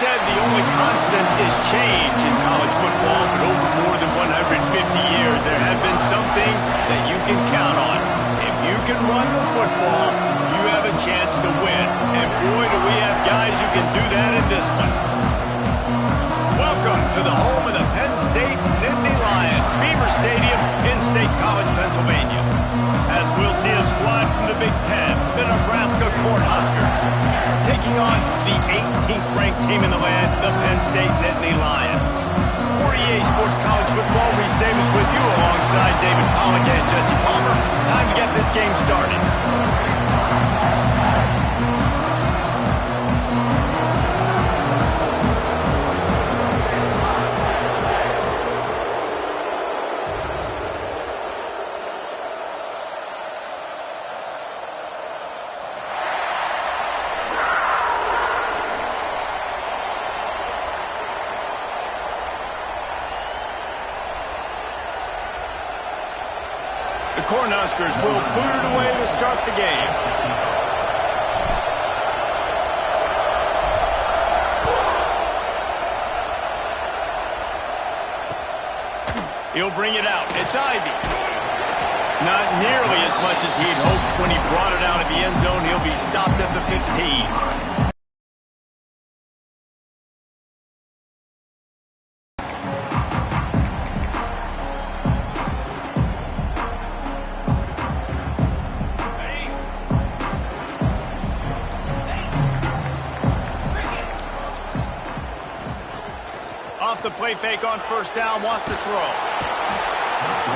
said the only constant is change in college football, but over more than 150 years, there have been some things that you can count on. If you can run the football, you have a chance to win. And boy, do we have guys who can do that in this one. Welcome to the home of the Penn State Nittany Lions, Beaver Stadium in State College, Pennsylvania. As we'll see a squad from the Big Ten, the Nebraska Cornhuskers, taking on the 18th ranked team in the land, the Penn State Nittany Lions. 48 Sports College Football, Reese Davis with you alongside David Packlj and Jesse Palmer. Time to get this game started. The Cornhuskers will boot it away to start the game. He'll bring it out. It's Ivy. Not nearly as much as he'd hoped when he brought it out of the end zone. He'll be stopped at the 15. Off the play fake on first down, wants to throw.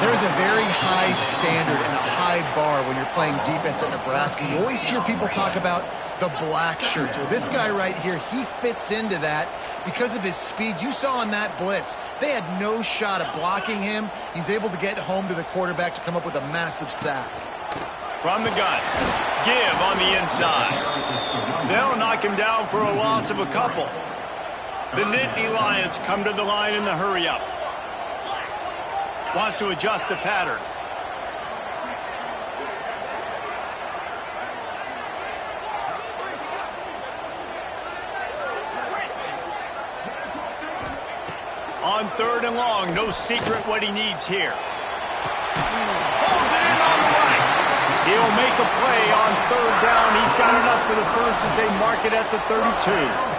There's a very high standard and a high bar when you're playing defense at Nebraska. You always hear people talk about the black shirts. Well, this guy right here, he fits into that because of his speed. You saw in that blitz, they had no shot at blocking him. He's able to get home to the quarterback to come up with a massive sack. From the gun, give on the inside. They'll knock him down for a loss of a couple. The Nittany Lions come to the line in the hurry-up. Wants to adjust the pattern. On third and long, no secret what he needs here. Pulls it in on the right. He'll make a play on third down. He's got enough for the first as they mark it at the 32.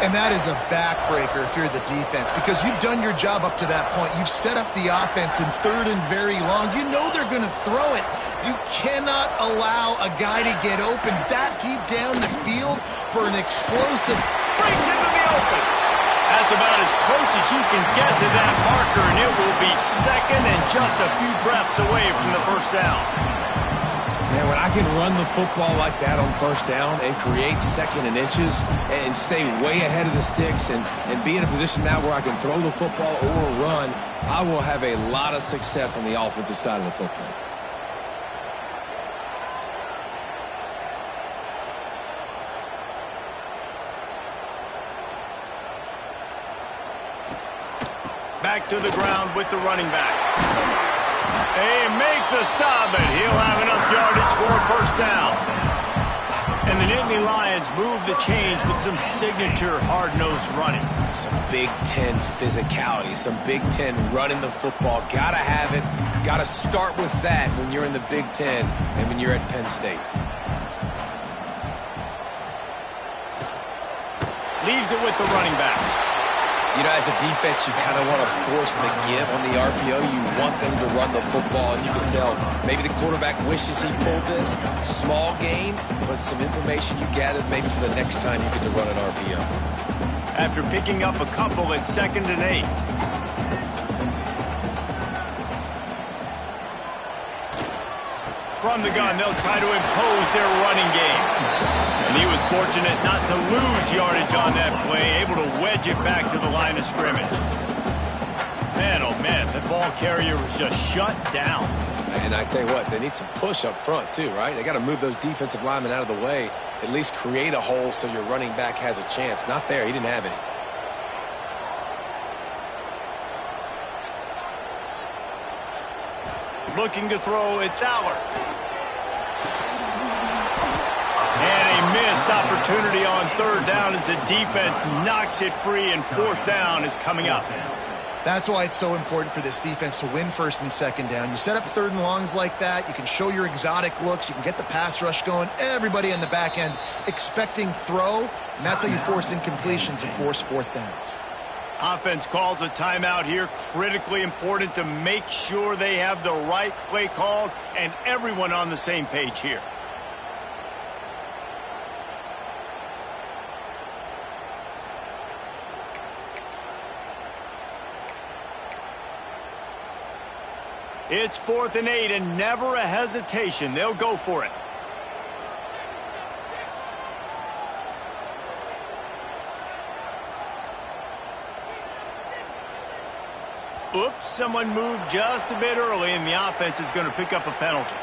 And that is a backbreaker if you're the defense, because you've done your job up to that point. You've set up the offense in third and very long. You know they're going to throw it. You cannot allow a guy to get open that deep down the field for an explosive. Brings into the open. That's about as close as you can get to that marker, and it will be second and just a few breaths away from the first down. Man, when I can run the football like that on first down and create second and inches and stay way ahead of the sticks and be in a position now where I can throw the football or run, I will have a lot of success on the offensive side of the football. Back to the ground with the running back. They make the stop, and he'll have enough yardage for a first down. And the Nittany Lions move the change with some signature hard-nosed running. Some Big Ten physicality, some Big Ten running the football. Gotta have it. Gotta start with that when you're in the Big Ten and when you're at Penn State. Leaves it with the running back. You know, as a defense, you kind of want to force the give on the RPO. You want them to run the football, and you can tell maybe the quarterback wishes he pulled this. Small gain, but some information you gathered maybe for the next time you get to run an RPO. After picking up a couple at 2nd and 8. From the gun, they'll try to impose their running game. And he was fortunate not to lose yardage on that play, able to wedge it back to the line of scrimmage. Man, oh man, the ball carrier was just shut down. And I tell you what, they need some push up front too, right? They got to move those defensive linemen out of the way, at least create a hole so your running back has a chance. Not there, he didn't have any. Looking to throw, it's Aller. And he missed opportunity on third down as the defense knocks it free, and fourth down is coming up. That's why it's so important for this defense to win first and second down. You set up third and longs like that, you can show your exotic looks, you can get the pass rush going, everybody in the back end expecting throw, and that's how you force incompletions and force fourth downs. Offense calls a timeout here. Critically important to make sure they have the right play called and everyone on the same page here. It's 4th and 8 and never a hesitation. They'll go for it. Oops, someone moved just a bit early, and the offense is going to pick up a penalty.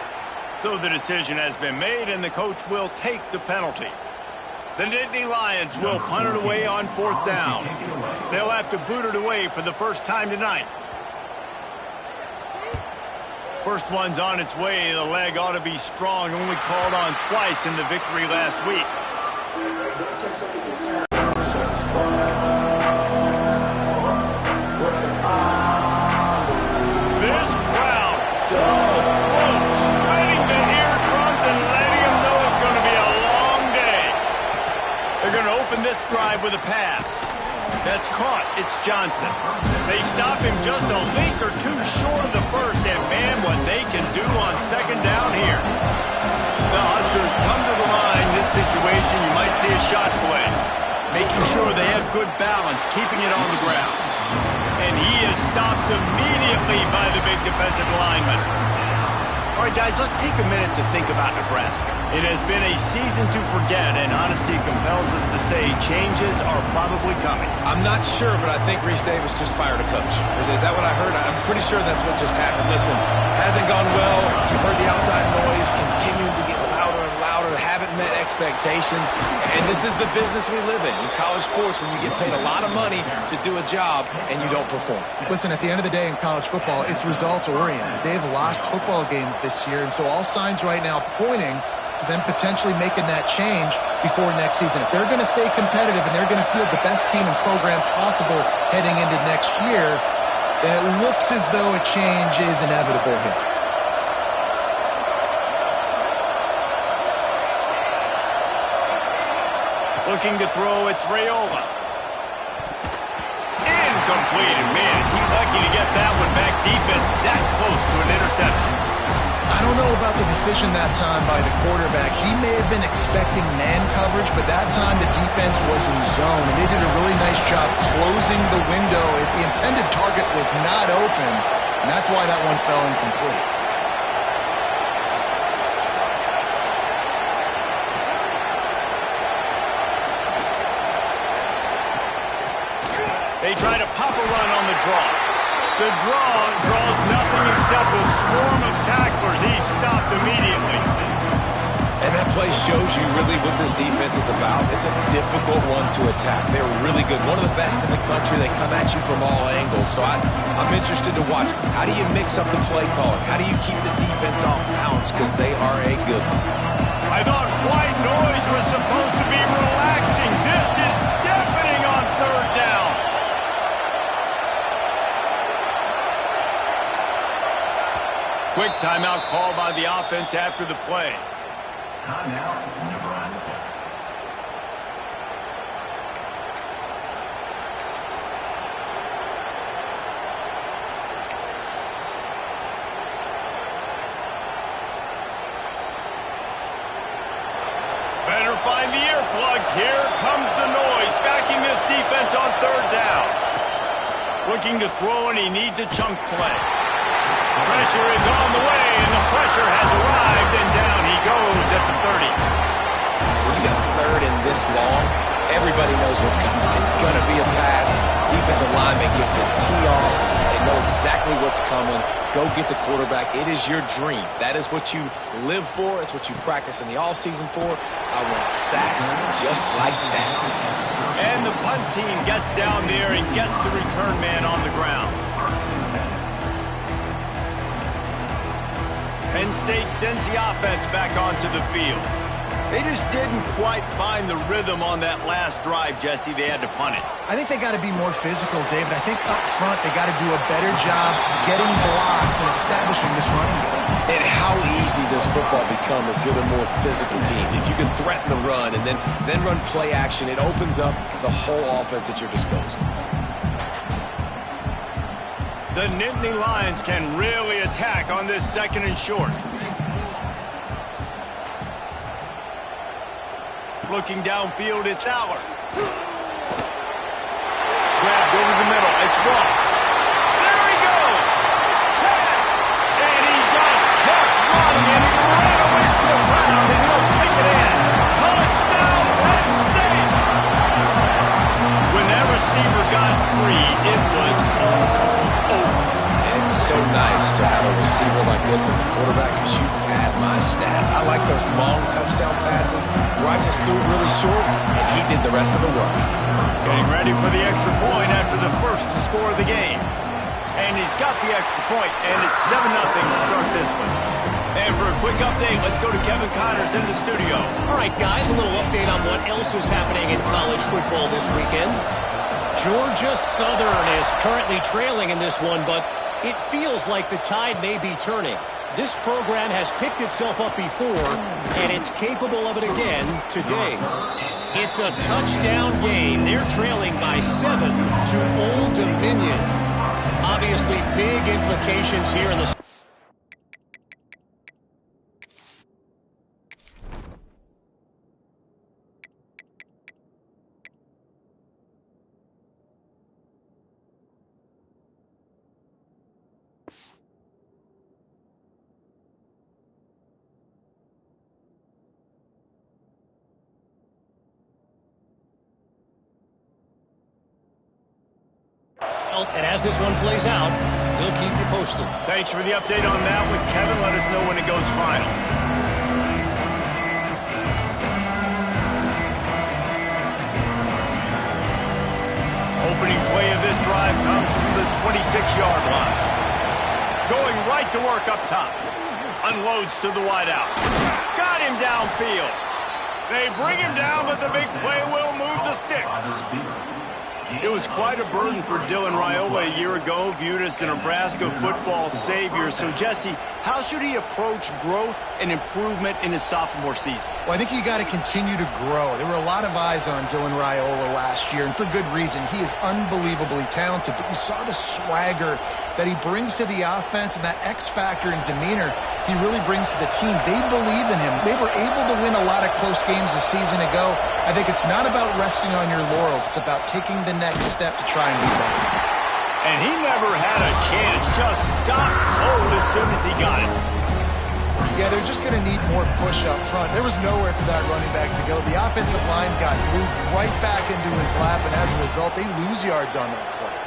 So the decision has been made, and the coach will take the penalty. The Nittany Lions will punt it away on 4th down. They'll have to boot it away for the first time tonight. First one's on its way. The leg ought to be strong. Only called on twice in the victory last week. This crowd full of throats, spreading the eardrums and letting them know it's going to be a long day. They're going to open this drive with a pass. That's caught. It's Johnson. They stop him just a link or two short of the first, and man, what they can do on second down here. The Huskers come to the line. This situation, you might see a shot play. Making sure they have good balance, keeping it on the ground. And he is stopped immediately by the big defensive lineman. All right, guys, let's take a minute to think about Nebraska. It has been a season to forget, and honesty compels us to say changes are probably coming. I'm not sure, but I think Reese Davis just fired a coach. Is that what I heard? I'm pretty sure that's what just happened. Listen, hasn't gone well. You've heard the outside noise, continuing to get louder and louder, haven't met expectations, and this is the business we live in college sports, when you get paid a lot of money to do a job and you don't perform. Listen, at the end of the day in college football, it's results-oriented. They've lost football games this year, and so all signs right now pointing to them potentially making that change before next season. If they're going to stay competitive and they're going to field the best team and program possible heading into next year, then it looks as though a change is inevitable here. Looking to throw, it's Raiola. Incomplete, and man, is he lucky to get that one back. Defense that close to an interception. I don't know about the decision that time by the quarterback. He may have been expecting man coverage, but that time the defense was in zone, and they did a really nice job closing the window. The intended target was not open, and that's why that one fell incomplete. They try to pop a run on the draw. The draw draws nothing except a swarm of tacklers. He's stopped immediately. And that play shows you really what this defense is about. It's a difficult one to attack. They're really good. One of the best in the country. They come at you from all angles. So I'm interested to watch. How do you mix up the play calling? How do you keep the defense off balance? Because they are a good one. I thought white noise was supposed to be relaxing. This is deafening on third down. Quick timeout called by the offense after the play. Timeout, Nebraska. Better find the earplugs. Here comes the noise, backing this defense on third down. Looking to throw, and he needs a chunk play. Pressure is on the way, and the pressure has arrived, and down he goes at the 30. When you got third and this long, everybody knows what's coming. It's going to be a pass. Defensive linemen get to tee off. They know exactly what's coming. Go get the quarterback. It is your dream. That is what you live for. It's what you practice in the offseason for. I want sacks just like that. And the punt team gets down there and gets the return man on the ground. Penn State sends the offense back onto the field. They just didn't quite find the rhythm on that last drive, Jesse. They had to punt it. I think they got to be more physical, David. I think up front they got to do a better job getting blocks and establishing this running game. And how easy does football become if you're the more physical team? If you can threaten the run and then run play action, it opens up the whole offense at your disposal. The Nittany Lions can really attack on this 2nd and short. Looking downfield, it's Aller. Grabbed over the middle, it's Ross. There he goes! And he just kept running, and he ran away from the crowd, and he'll take it in. Touchdown, Penn State! When that receiver got free, it was all over. It's so nice to have a receiver like this as a quarterback because you pad my stats. I like those long touchdown passes where I just threw it really short and he did the rest of the work. Getting ready for the extra point after the first score of the game. And he's got the extra point, and it's 7-0 to start this one. And for a quick update, let's go to Kevin Connors in the studio. All right, guys, a little update on what else is happening in college football this weekend. Georgia Southern is currently trailing in this one, but it feels like the tide may be turning. This program has picked itself up before, and it's capable of it again today. It's a touchdown game. They're trailing by 7 to Old Dominion. Obviously, big implications here in the... And as this one plays out, we'll keep you posted. Thanks for the update on that one, Kevin. Let us know when it goes final. Opening play of this drive comes from the 26-yard line. Going right to work up top. Unloads to the wideout. Got him downfield. They bring him down, but the big play will move the sticks. It was quite a burden for Dylan Raiola a year ago, viewed as the Nebraska football savior. So, Jesse, how should he approach growth and improvement in his sophomore season? Well, I think you got to continue to grow. There were a lot of eyes on Dylan Raiola last year, and for good reason. He is unbelievably talented, but you saw the swagger that he brings to the offense and that X factor and demeanor he really brings to the team. They believe in him. They were able to win a lot of close games a season ago. I think it's not about resting on your laurels. It's about taking the next step to try and be better. And he never had a chance. Just stopped cold as soon as he got it. Yeah, they're just going to need more push up front. There was nowhere for that running back to go. The offensive line got moved right back into his lap, and as a result, they lose yards on that play.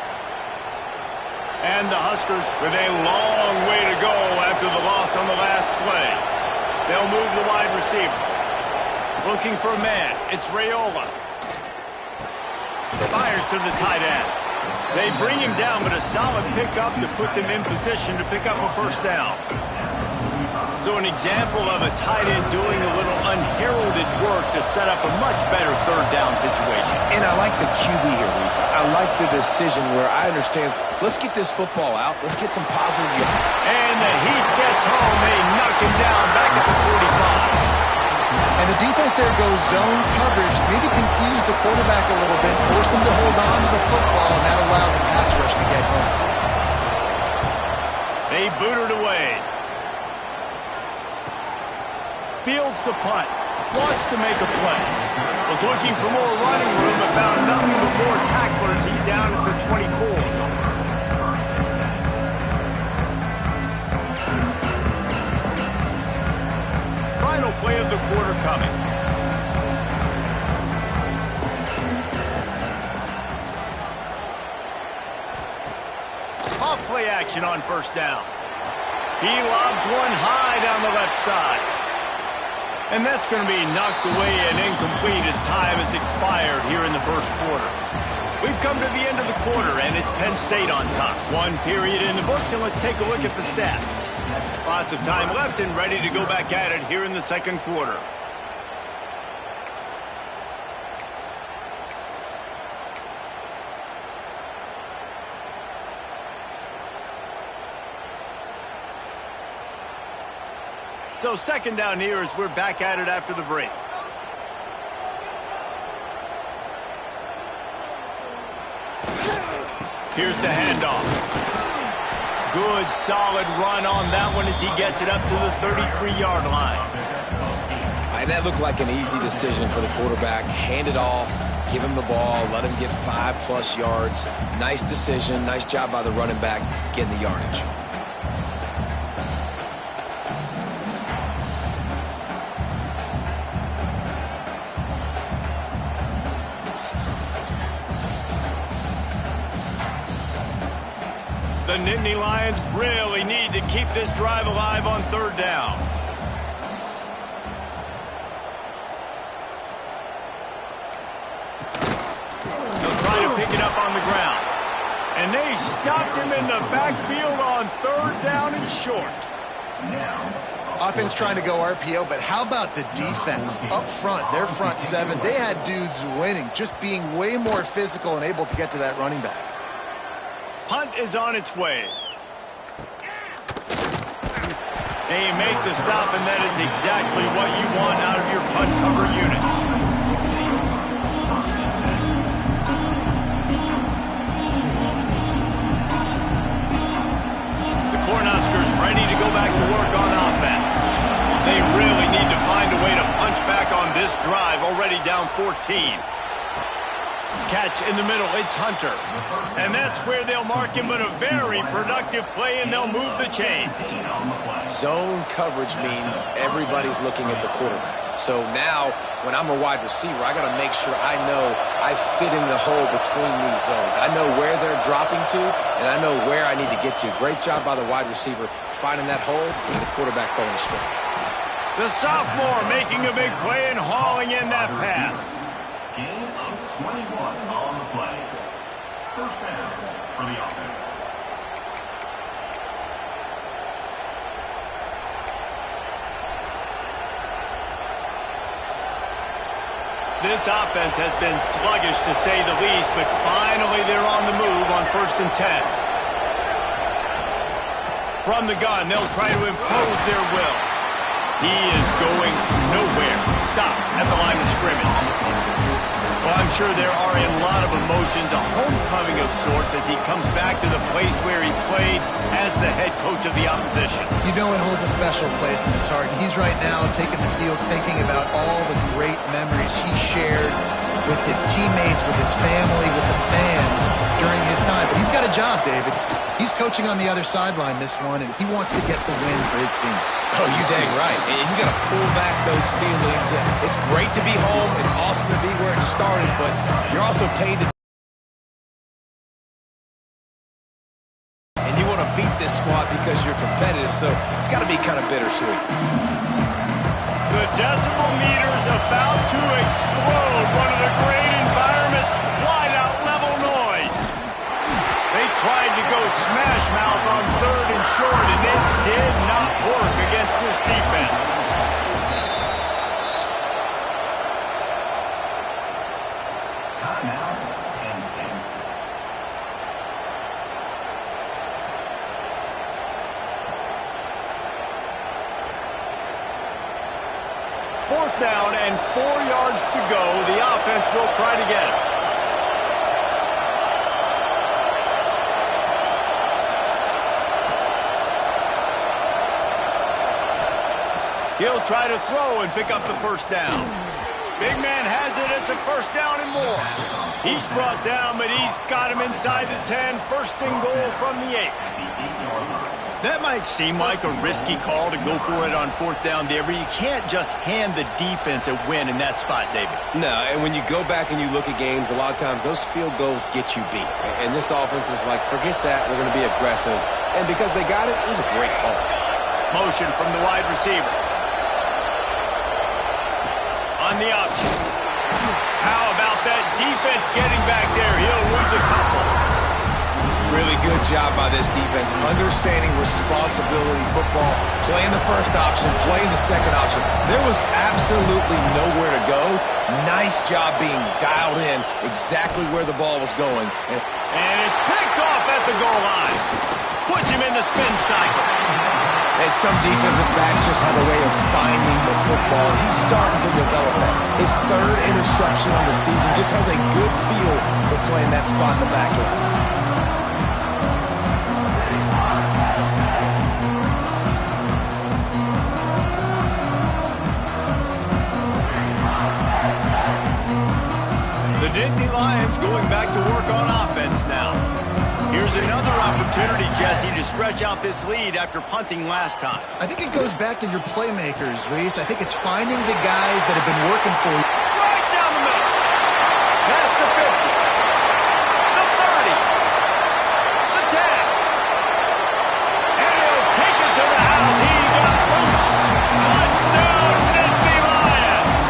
And the Huskers with a long way to go after the loss on the last play. They'll move the wide receiver. Looking for a man. It's Raiola. Fires to the tight end. They bring him down, but a solid pickup to put them in position to pick up a first down. So an example of a tight end doing a little unheralded work to set up a much better third down situation. And I like the QB here, Reese. I like the decision where I understand, let's get this football out. Let's get some positive yards. And the Heat gets home. They knock him down back at the 45. And the defense there goes zone coverage, maybe confused the quarterback a little bit, forced him to hold on to the football, and that allowed the pass rush to get home. They boot it away. Fields the punt. Wants to make a play. Was looking for more running room, but found nothing but more tacklers. He's down at the 24. Final play of the quarter coming. Off play action on first down. He lobs one high down the left side. And that's going to be knocked away and incomplete as time has expired here in the first quarter. We've come to the end of the quarter, and it's Penn State on top. One period in the books, and let's take a look at the stats. Lots of time left and ready to go back at it here in the second quarter. So second down here as we're back at it after the break. Here's the handoff. Good, solid run on that one as he gets it up to the 33-yard line. And that looked like an easy decision for the quarterback. Hand it off, give him the ball, let him get 5+ yards. Nice decision, nice job by the running back getting the yardage. The Nittany Lions really need to keep this drive alive on third down. They'll try to pick it up on the ground. And they stopped him in the backfield on third down and short. Offense trying to go RPO, but how about the defense up front? Their front seven, they had dudes winning, just being way more physical and able to get to that running back. Punt is on its way. They make the stop, and that is exactly what you want out of your punt cover unit. The Cornhuskers ready to go back to work on offense. They really need to find a way to punch back on this drive, already down 14. Catch in the middle, it's Hunter. And that's where they'll mark him, but a very productive play, and they'll move the chains. Zone coverage means everybody's looking at the quarterback. So now, when I'm a wide receiver, I got to make sure I know I fit in the hole between these zones. I know where they're dropping to, and I know where I need to get to. Great job by the wide receiver finding that hole, and the quarterback throwing it straight. The sophomore making a big play and hauling in that pass. Gain of 21 on the play. First down for the offense. This offense has been sluggish to say the least, but finally they're on the move on 1st and 10. From the gun, they'll try to impose their will. He is going nowhere. Stop at the line of scrimmage. Well, I'm sure there are a lot of emotions, a homecoming of sorts as he comes back to the place where he played as the head coach of the opposition. You know it holds a special place in his heart, and he's right now taking the field thinking about all the great memories he shared with his teammates, with his family, with the fans during his time. But he's got a job, David. He's coaching on the other sideline this one, and he wants to get the win for his team. Oh, you dang right. And you got to pull back those feelings. It's great to be home. It's awesome to be where it started, but you're also paid to. And you want to beat this squad because you're competitive, so it's got to be kind of bittersweet. The decibel meter's about to explode. One of the great environments, wide-out level noise. They tried to go smash mouth on 3rd and short, and it did not work against this defense. Timeout, Penn State. Fourth down and 4 yards to go. The offense will try to get it. He'll try to throw and pick up the first down. Big man has it. It's a first down and more. He's brought down, but he's got him inside the 10. First and goal from the 8. That might seem like a risky call to go for it on 4th down there, but you can't just hand the defense a win in that spot, David. No, and when you go back and you look at games, a lot of times those field goals get you beat. And this offense is like, forget that, we're going to be aggressive. And because they got it, it was a great call. Motion from the wide receiver. On the option. How about that defense getting back there? He'll lose a couple. Really good job by this defense, understanding responsibility football, playing the first option, playing the second option. There was absolutely nowhere to go. Nice job being dialed in exactly where the ball was going. And it's picked off at the goal line. Puts him in the spin cycle. And some defensive backs just have a way of finding the football. He's starting to develop that. His third interception on the season just has a good feel for playing that spot in the back end. The Nittany Lions going back to work on offense now. Here's another opportunity, Jesse, to stretch out this lead after punting last time. I think it goes back to your playmakers, Reese. I think it's finding the guys that have been working for you. Right down the middle. That's the 50. The 30. The 10. And he'll take it to the house. He got loose. Touchdown, Nittany Lions.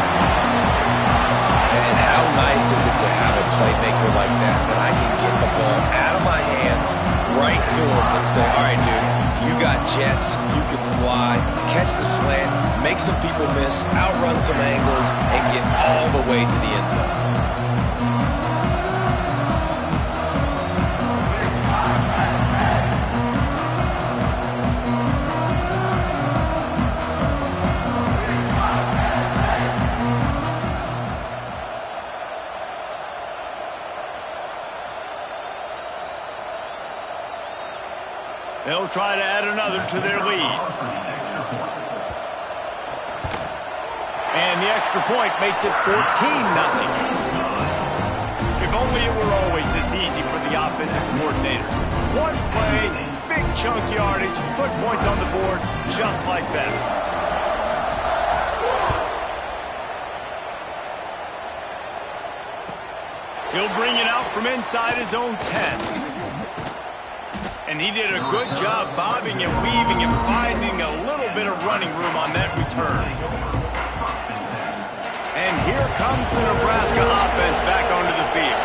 And how nice is it to have a playmaker like that I can get the ball out of my hands right to him and say, all right, dude, you got jets, you can fly, catch the slant, make some people miss, outrun some angles, and get all the way to the end zone. They'll try to add another to their lead. And the extra point makes it 14-0. If only it were always this easy for the offensive coordinators. One play, big chunk yardage, put points on the board just like that. He'll bring it out from inside his own 10. And he did a good job bobbing and weaving and finding a little bit of running room on that return. And here comes the Nebraska offense back onto the field.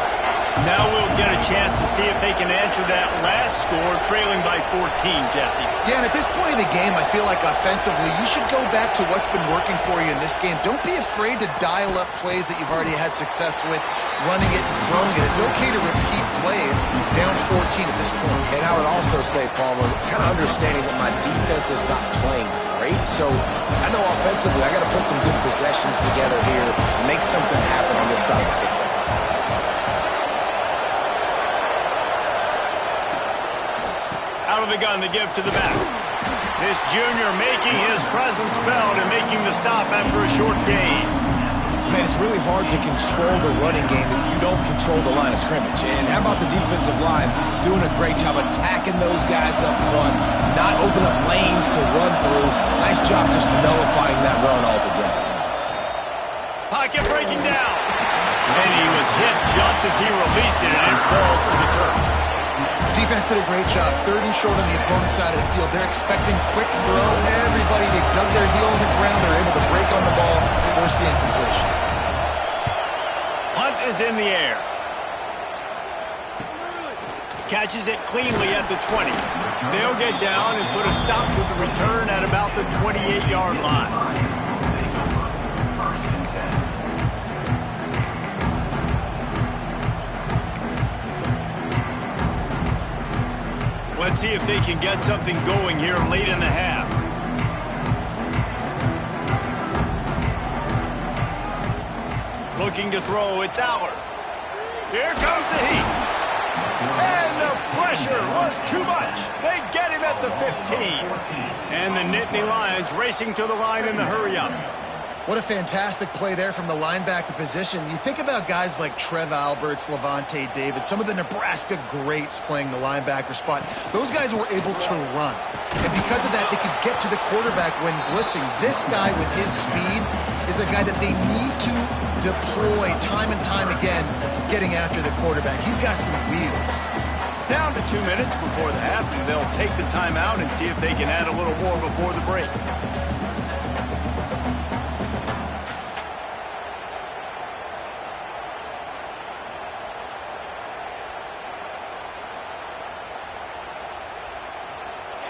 Now we'll get a chance to see if they can answer that last score, trailing by 14, Jesse. Yeah, and at this point of the game, I feel like offensively, you should go back to what's been working for you in this game. Don't be afraid to dial up plays that you've already had success with, running it and throwing it. It's okay to repeat plays down 14 at this point. And I would also say, Palmer, kind of understanding that my defense is not playing great, so I know offensively I got to put some good possessions together here, make something happen on this side of the football. Out of the gun to give to the back. This junior making his presence felt and making the stop after a short gain. Man, it's really hard to control the running game if you don't control the line of scrimmage. And how about the defensive line doing a great job attacking those guys up front, not open up lanes to run through. Nice job just nullifying that run altogether. Pocket breaking down. And he was hit just as he released it, and it falls to the turf. Defense did a great job. 3rd and short on the opponent's side of the field. They're expecting quick throw. Everybody, they dug their heel in the ground. They're able to break on the ball, force the incompletion. Hunt is in the air. Catches it cleanly at the 20. They'll get down and put a stop to the return at about the 28-yard line. Let's see if they can get something going here late in the half. Looking to throw, it's Aller. Here comes the heat. And the pressure was too much. They get him at the 15. And the Nittany Lions racing to the line in the hurry-up. What a fantastic play there from the linebacker position. You think about guys like Trev Alberts, Levante David, some of the Nebraska greats playing the linebacker spot. Those guys were able to run. And because of that, they could get to the quarterback when blitzing. This guy with his speed is a guy that they need to deploy time and time again, getting after the quarterback. He's got some wheels. Down to 2 minutes before the half, and they'll take the timeout and see if they can add a little more before the break.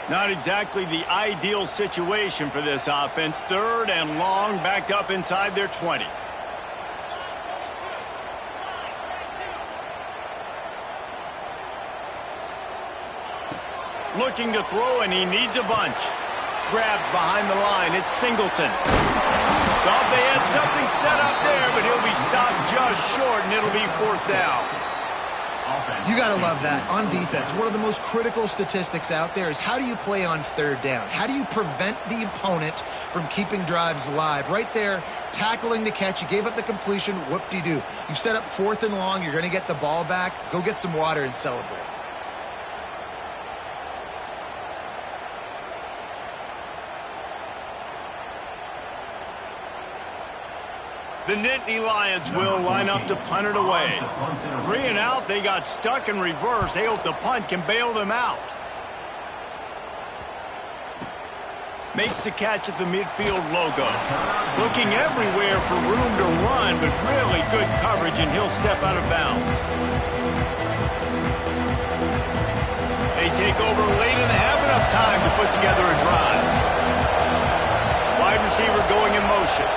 Not exactly the ideal situation for this offense. 3rd and long, backed up inside their 20. Looking to throw, and he needs a bunch. Grabbed behind the line. It's Singleton. Thought they had something set up there, but he'll be stopped just short, and it'll be 4th down. You got to love that. On defense, one of the most critical statistics out there is how do you play on 3rd down? How do you prevent the opponent from keeping drives alive? Right there, tackling the catch. You gave up the completion. Whoop-de-doo. You set up 4th and long. You're going to get the ball back. Go get some water and celebrate. The Nittany Lions will line up to punt it away. 3 and out, they got stuck in reverse. They hope the punt can bail them out. Makes the catch at the midfield logo. Looking everywhere for room to run, but really good coverage, and he'll step out of bounds. They take over late and have enough time to put together a drive. Wide receiver going in motion.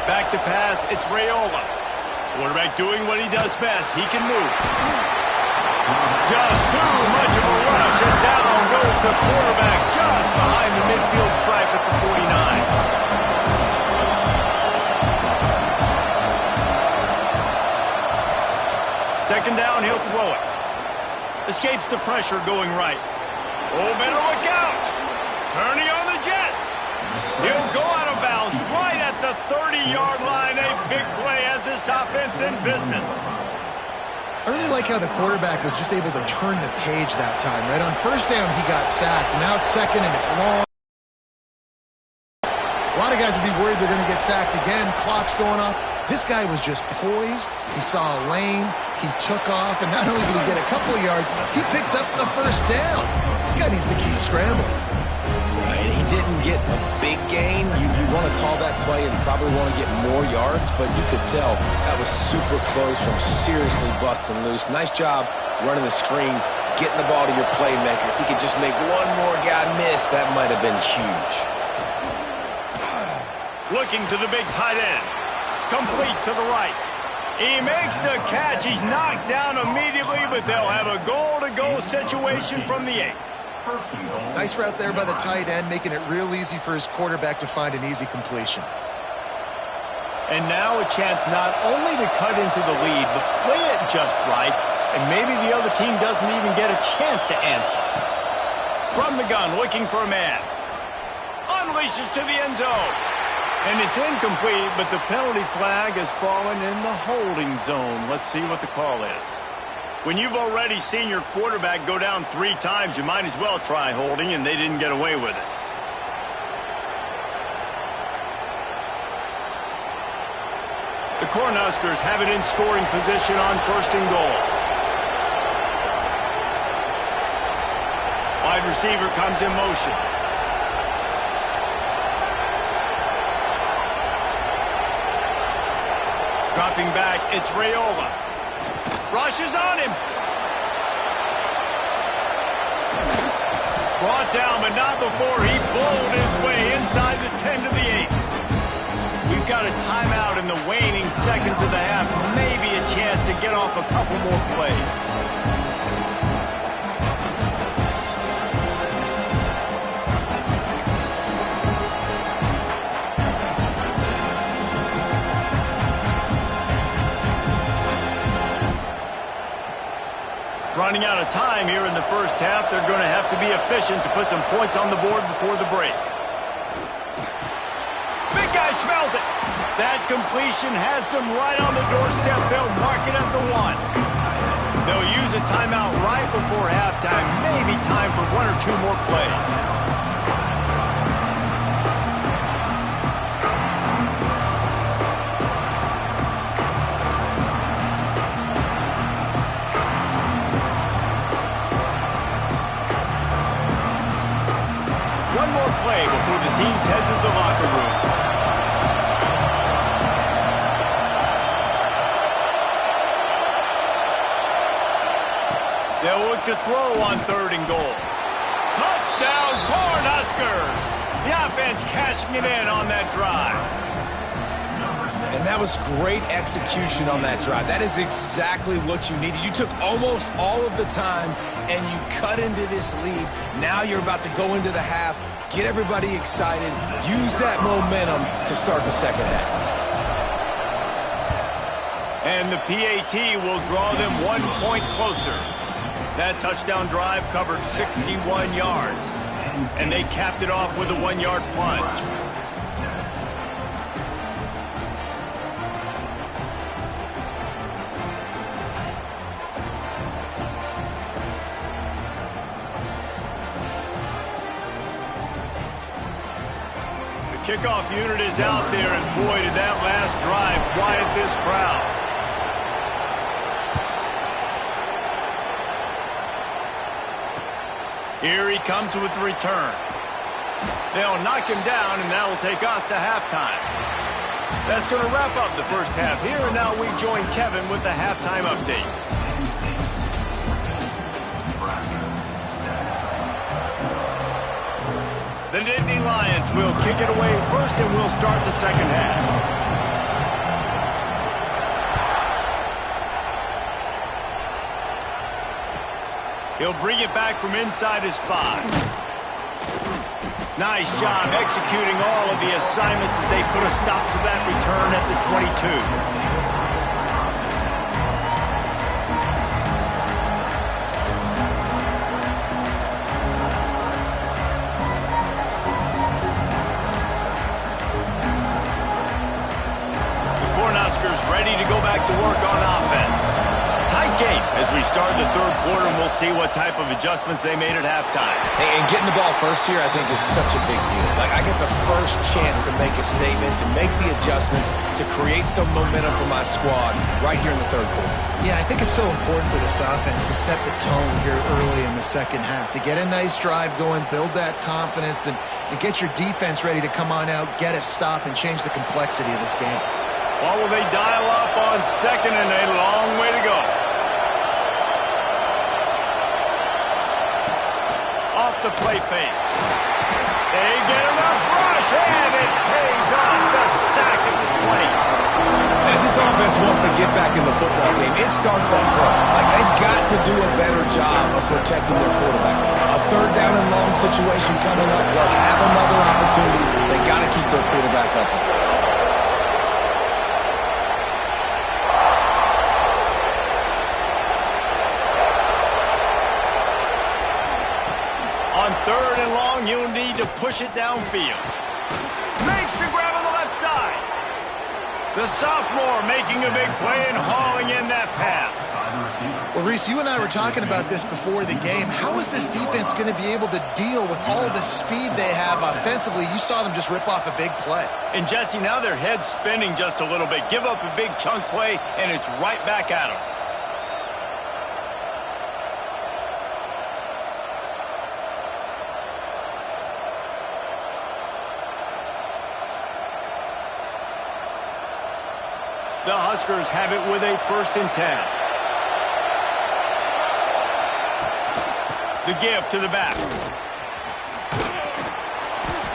Back to pass, it's Raiola. Quarterback doing what he does best. He can move. Just too much of a rush, and down goes the quarterback just behind the midfield stripe at the 49. 2nd down, he'll throw it. Escapes the pressure going right. Oh, better look out. Turning on the Jets. He'll go out of bounds right at the 30-yard line. A big play as this offense in business. I really like how the quarterback was just able to turn the page that time, right? On 1st down, he got sacked. Now it's 2nd, and it's long. A lot of guys would be worried they're going to get sacked again. Clock's going off. This guy was just poised. He saw a lane. He took off, and not only did he get a couple of yards, he picked up the 1st down. This guy needs to keep scrambling. He didn't get a big gain. You want to call that play and probably want to get more yards, but you could tell that was super close from seriously busting loose. Nice job running the screen, getting the ball to your playmaker. If he could just make one more guy miss, that might have been huge. Looking to the big tight end. Complete to the right. He makes the catch. He's knocked down immediately, but they'll have a goal-to-goal situation from the 8. Nice route there by the tight end, making it real easy for his quarterback to find an easy completion. And now a chance not only to cut into the lead, but play it just right, and maybe the other team doesn't even get a chance to answer. From the gun, looking for a man. Unleashes to the end zone. And it's incomplete, but the penalty flag has fallen in the holding zone. Let's see what the call is. When you've already seen your quarterback go down 3 times, you might as well try holding, and they didn't get away with it. The Cornhuskers have it in scoring position on 1st and goal. Wide receiver comes in motion. Dropping back, it's Raiola. Rushes on him. Brought down, but not before he bowled his way inside the 10 to the 8. We've got a timeout in the waning seconds of the half. Maybe a chance to get off a couple more plays. Running out of time here in the first half. They're going to have to be efficient to put some points on the board before the break. Big guy smells it. That completion has them right on the doorstep. They'll mark it at the 1. They'll use a timeout right before halftime. Maybe time for 1 or 2 more plays. Play before the teams head to the locker rooms. They'll look to throw on 3rd and goal. Touchdown, Cornhuskers! The offense cashing it in on that drive. And that that was great execution on that drive. That is exactly what you needed. You took almost all of the time, and you cut into this lead. Now you're about to go into the half, get everybody excited, use that momentum to start the second half. And the PAT will draw them 1 point closer. That touchdown drive covered 61 yards, and they capped it off with a 1-yard plunge. The kickoff unit is out there, and boy, did that last drive quiet this crowd. Here he comes with the return. They'll knock him down, and that will take us to halftime. That's going to wrap up the first half here, and now we join Kevin with the halftime update. The Nittany Lions will kick it away first, and we'll start the second half. He'll bring it back from inside his 5. Nice job executing all of the assignments as they put a stop to that return at the 22. The Cornhuskers ready to go back to work on offense. Tight game as we start the third quarter, and we'll see what type of adjustments they made at halftime. Hey, and getting the ball first here, I think, is such a big deal. Like, I get the first chance to make a statement, to make the adjustments, to create some momentum for my squad right here in the third quarter. Yeah, I think it's so important for this offense to set the tone here early in the second half, to get a nice drive going, build that confidence, and get your defense ready to come on out, get a stop, and change the complexity of this game. Or will they dial up on second, and a long way to go? Off the play fake. They get enough rush, and it pays off. The sack at the 20. And if this offense wants to get back in the football game, it starts up front. Like, they've got to do a better job of protecting their quarterback. A third down and long situation coming up. They'll have another opportunity. They got to keep their quarterback up. On third and long, you'll need to push it downfield. Makes the grab on the left side. The sophomore making a big play and hauling in that pass. Well, Reese, you and I were talking about this before the game. How is this defense going to be able to deal with all the speed they have offensively? You saw them just rip off a big play. And, Jesse, now their head's spinning just a little bit. Give up a big chunk play, and it's right back at them. The Huskers have it with a 1st and 10. The give to the back.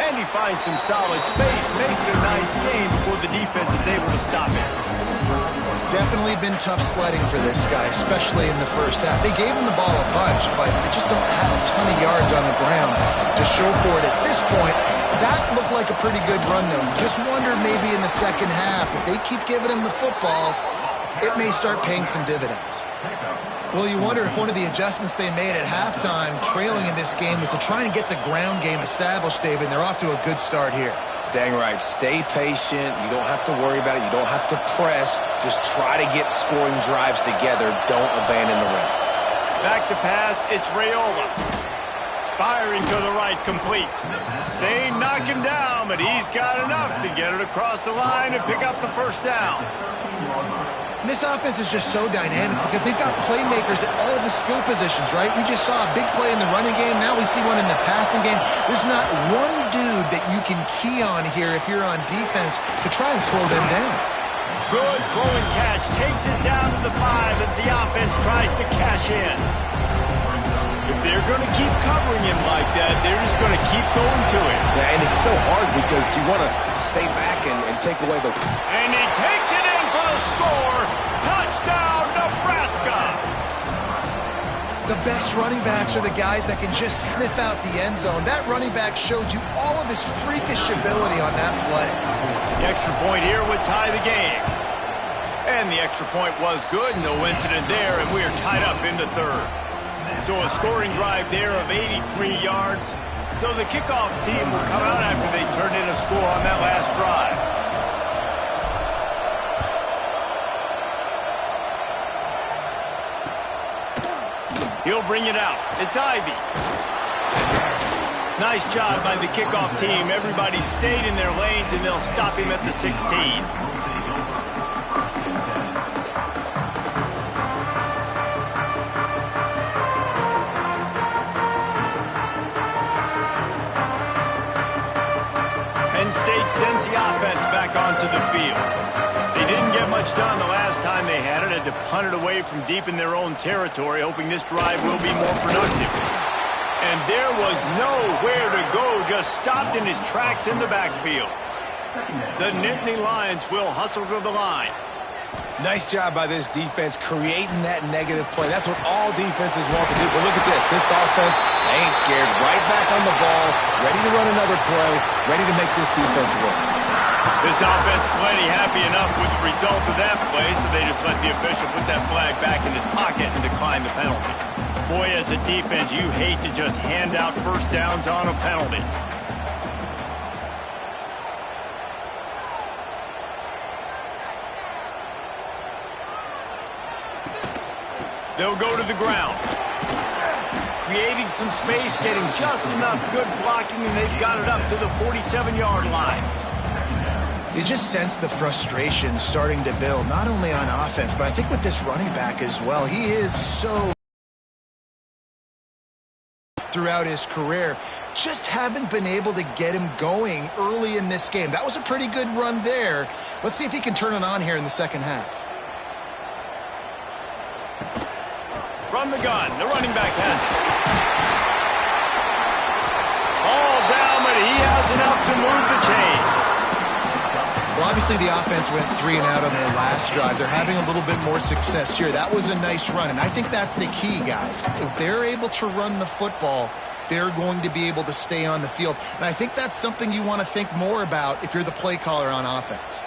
And he finds some solid space, makes a nice gain before the defense is able to stop it. Definitely been tough sledding for this guy, especially in the first half. They gave him the ball a bunch, but they just don't have a ton of yards on the ground to show for it at this point. That looked like a pretty good run, though. Just wonder maybe in the second half, if they keep giving him the football, it may start paying some dividends. Well, you wonder if one of the adjustments they made at halftime, trailing in this game, was to try and get the ground game established, David, and they're off to a good start here. Dang right. Stay patient. You don't have to worry about it. You don't have to press. Just try to get scoring drives together. Don't abandon the run. Back to pass. It's Raiola. Firing to the right, complete. They knock him down, but he's got enough to get it across the line and pick up the first down. And this offense is just so dynamic because they've got playmakers at all the skill positions, right? We just saw a big play in the running game. Now we see one in the passing game. There's not one dude that you can key on here if you're on defense to try and slow them down. Good throw and catch. Takes it down to the 5 as the offense tries to cash in. If they're going to keep covering him like that, they're just going to keep going to it. Yeah, and it's so hard because you want to stay back and take away the... And he takes it in for the score. Touchdown, Nebraska. The best running backs are the guys that can just sniff out the end zone. That running back showed you all of his freakish ability on that play. The extra point here would tie the game. And the extra point was good. No incident there, and we are tied up in the third. So a scoring drive there of 83 yards. So the kickoff team will come out after they turn in a score on that last drive. He'll bring it out. It's Ivy. Nice job by the kickoff team. Everybody stayed in their lanes, and they'll stop him at the 16. State sends the offense back onto the field. They didn't get much done the last time they had it. Had to punt it away from deep in their own territory, hoping this drive will be more productive. And there was nowhere to go, just stopped in his tracks in the backfield. The Nittany Lions will hustle to the line. Nice job by this defense creating that negative play. That's what all defenses want to do. But look at this. This offense, they ain't scared. Right back on the ball, ready to run another play, ready to make this defense work. This offense plenty happy enough with the result of that play, so they just let the official put that flag back in his pocket and decline the penalty. Boy, as a defense, you hate to just hand out first downs on a penalty. They'll go to the ground. Creating some space, getting just enough good blocking, and they've got it up to the 47-yard line. You just sense the frustration starting to build, not only on offense, but I think with this running back as well. He is so throughout his career. Just haven't been able to get him going early in this game. That was a pretty good run there. Let's see if he can turn it on here in the second half. From the gun, the running back has it. All down, but he has enough to move the chains. Well, obviously the offense went 3 and out on their last drive. They're having a little bit more success here. That was a nice run, and I think that's the key, guys. If they're able to run the football, they're going to be able to stay on the field. And I think that's something you want to think more about if you're the play caller on offense.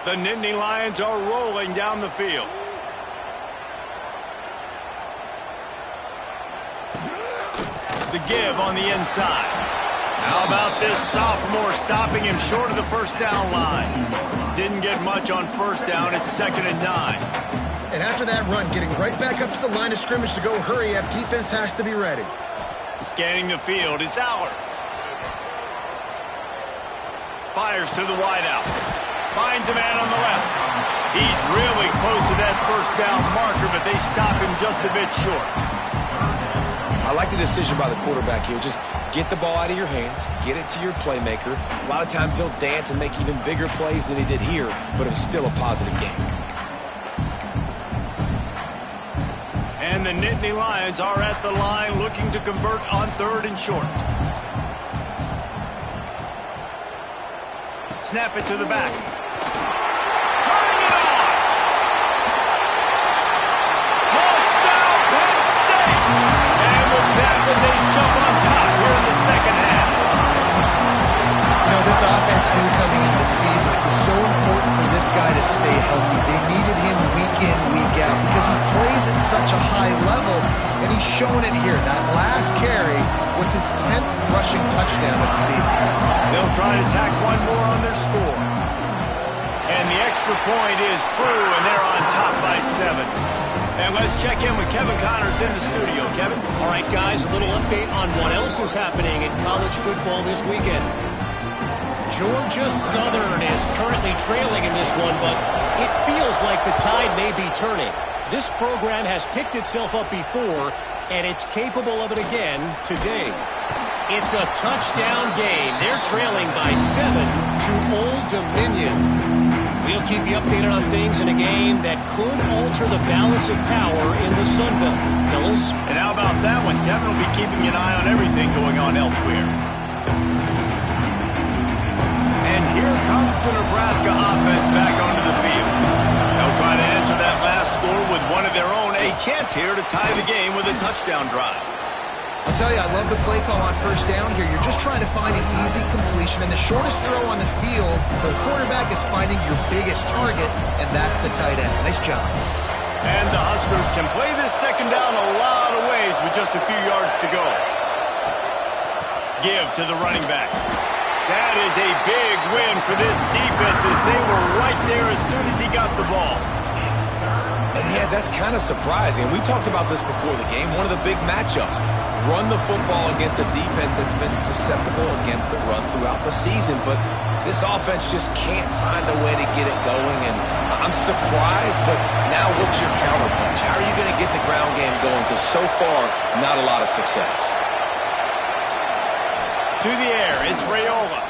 The Nittany Lions are rolling down the field. The give on the inside. How about this sophomore stopping him short of the first down line? Didn't get much on first down. It's 2nd and 9. And after that run, getting right back up to the line of scrimmage to go hurry up, defense has to be ready. Scanning the field, it's Aller. Fires to the wideout. Finds a man on the left. He's really close to that first down marker, but they stop him just a bit short. I like the decision by the quarterback here. Just get the ball out of your hands, get it to your playmaker. A lot of times he'll dance and make even bigger plays than he did here, but it was still a positive game. And the Nittany Lions are at the line looking to convert on 3rd and short. Snap it to the back. Turning it on! Touchdown, Penn State! And with that, they jump on top here in the second half. You know, this offense knew coming into the season it was so important for this guy to stay healthy. They needed him week in, week out because he plays at such a high level, and he's shown it here. That last carry was his 10th rushing touchdown of the season. They'll try to tack one more on their score. And the extra point is true, and they're on top by 7. And let's check in with Kevin Connors in the studio. Kevin? All right, guys, a little update on what else is happening in college football this weekend. Georgia Southern is currently trailing in this one, but it feels like the tide may be turning. This program has picked itself up before, and it's capable of it again today. It's a touchdown game. They're trailing by 7 to Old Dominion. We'll keep you updated on things in a game that could alter the balance of power in the Sun Belt. Fellas? And how about that one? Kevin will be keeping an eye on everything going on elsewhere. And here comes the Nebraska offense back onto the field. They'll try to answer that last score with one of their own. A chance here to tie the game with a touchdown drive. I'll tell you, I love the play call on first down here. You're just trying to find an easy completion, and the shortest throw on the field for a quarterback is finding your biggest target, and that's the tight end. Nice job. And the Huskers can play this second down a lot of ways with just a few yards to go. Give to the running back. That is a big win for this defense as they were right there as soon as he got the ball. And yeah, that's kind of surprising. We talked about this before the game. One of the big matchups. Run the football against a defense that's been susceptible against the run throughout the season. But this offense just can't find a way to get it going. And I'm surprised, but now what's your counterpunch? How are you going to get the ground game going? Because so far, not a lot of success. To the air, it's Raiola.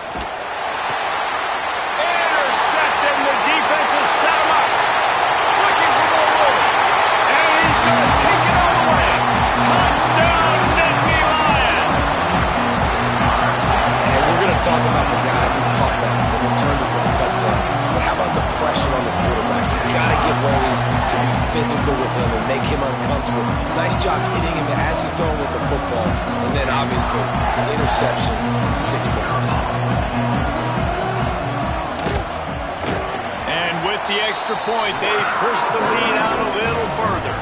Intercepted, the defense has set him up. Looking for more room. And he's going to take it all the way. Touchdown, Nittany Lions. And we're going to talk about the guy who caught that and returned it for the touchdown. But how about the pressure on the quarterback? You've got to get ways to be physical with him and make him uncomfortable. Nice job hitting him as he's throwing with the football. And then, obviously, the interception and 6 points. And with the extra point, they push the lead out a little further.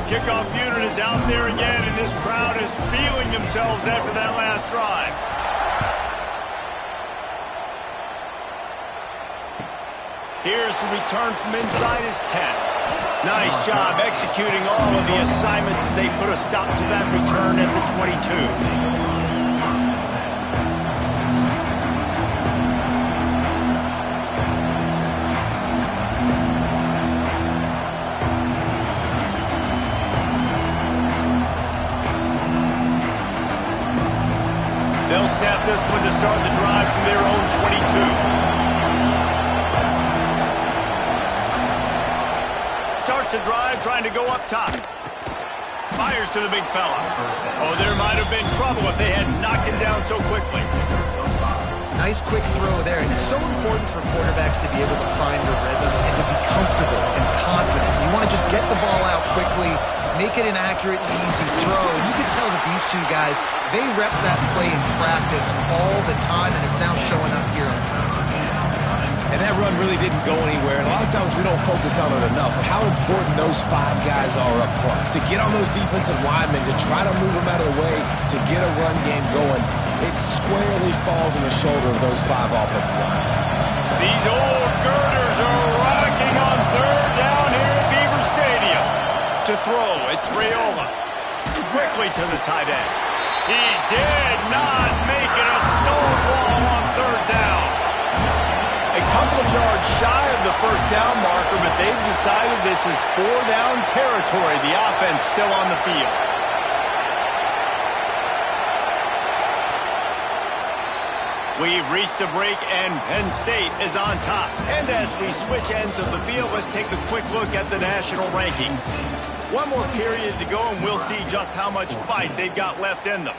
Kickoff unit is out there again, and this crowd is feeling themselves after that last drive. Here's the return from inside his 10. Nice job executing all of the assignments as they put a stop to that return at the 22. They'll snap this one to start the drive from their own 22. Starts the drive trying to go up top. Fires to the big fella. Oh, there might have been trouble if they had knocked him down so quickly. Nice quick throw there, and it's so important for quarterbacks to be able to find a rhythm and to be comfortable and confident. You want to just get the ball out quickly, make it an accurate and easy throw. And you can tell that these two guys, they rep that play in practice all the time, and it's now showing up here on the field. And that run really didn't go anywhere. And a lot of times we don't focus on it enough. But how important those 5 guys are up front. To get on those defensive linemen, to try to move them out of the way, to get a run game going, it squarely falls on the shoulder of those 5 offensive linemen. These old girders are rocking on third down here at Beaver Stadium. To throw, it's Raiola. Quickly to the tight end. He did not make it a stonewall on third down. A couple of yards shy of the first down marker, but they've decided this is 4-down territory. The offense still on the field. We've reached a break, and Penn State is on top. And as we switch ends of the field, let's take a quick look at the national rankings. One more period to go, and we'll see just how much fight they've got left in them.